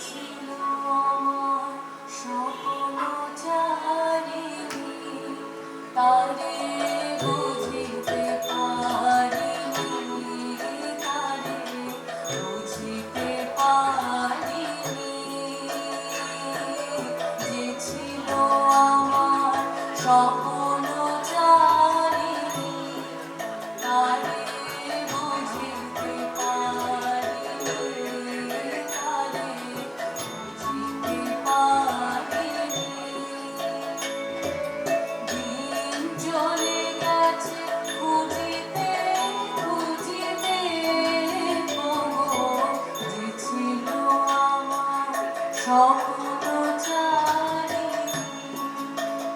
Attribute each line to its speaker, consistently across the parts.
Speaker 1: ছিল আমার স্বপ্নচারিণী, তারে বুঝিতে পারিনি, তারে বুঝিতে পারিনি। যে ছিল আমার স্বপ্নচারিণী, তারে বুঝিতে পারিনি, তারে বুঝিতে পারিনি। দিন চলে গেছে খুঁজিতে খুঁজিতে পাবো, যে ছিল আমার স্বপ্নচারিণী,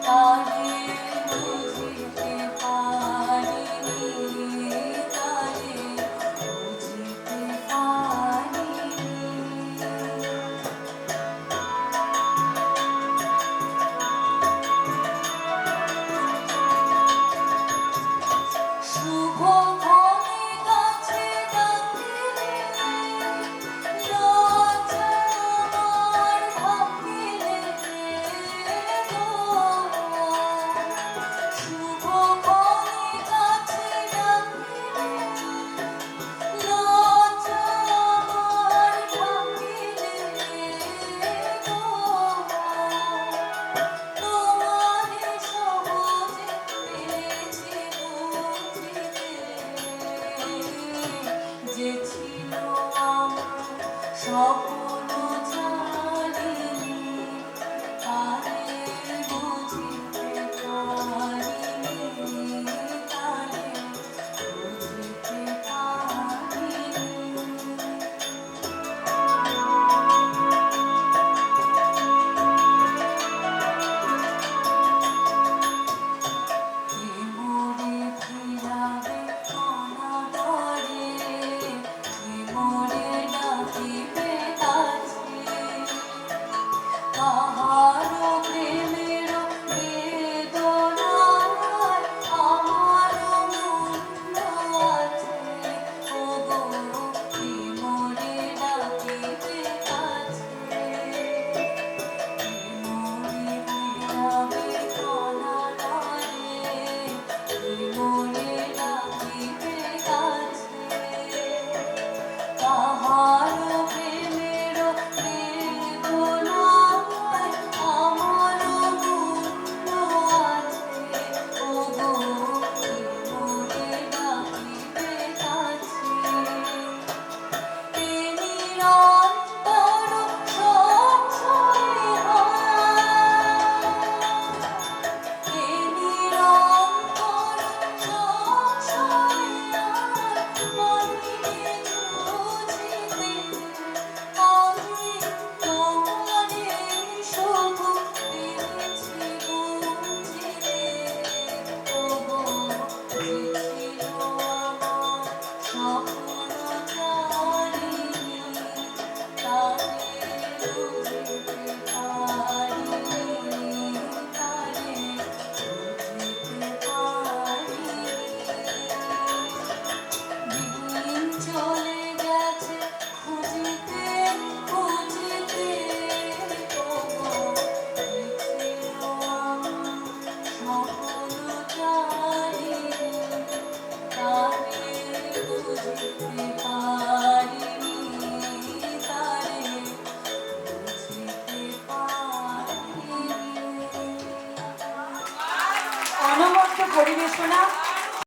Speaker 1: তারে বুঝিতে পারিনি, তারে বুঝিতে পারিনি। শুভ ফলে গাছে ডাকিলে, লজ্জা আমার ভাঙিলে গো। শুভ ফলে গাছে ডাকিলে, লজ্জা আমার ভাঙিলে গো। তোমারে সহজে পেয়েছি বুঝিতে, যে ছিল আমার স্বপ্নচারিণী, তারে বুঝিতে পারিনি, তারে বুঝিতে পারিনি। কে মোরে ফিরাবে অনাদরে, কে মোরে ডাকিবে কাছে। কাহারো প্রেমের বেদনায় আমারও মূল্য আছে, ওগো কে মোরে ডাকিবে কাছে। কে মোরে ফিরাবে অনাদরে, কে মোরে ডাকিবে কাছে। কাহারো প্রেমের বেদনায় আমারও মূল্য আছে, ওগো কে মোরে ডাকিবে কাছে। এ নিরন্তর সংশয় হয়, এ নিরন্তর সংশয় হয়, মনে বুঝিতে আমি তোমারে শুধু পেয়েছি বুঝিতে, ওগো যে ছিল আমার স্বপ্নচারিণী, তারে বুঝিতে পারিনি, তারে বুঝিতে পারিনি। দিন চলে গেছে খুঁজিতে খুঁজিতে পাবো, যে ছিল আমার স্বপ্নচারিণী, তারে বুঝিতে পারিনি, তারে বুঝিতে পারিনি।
Speaker 2: অনবদ্য পরিবেশনা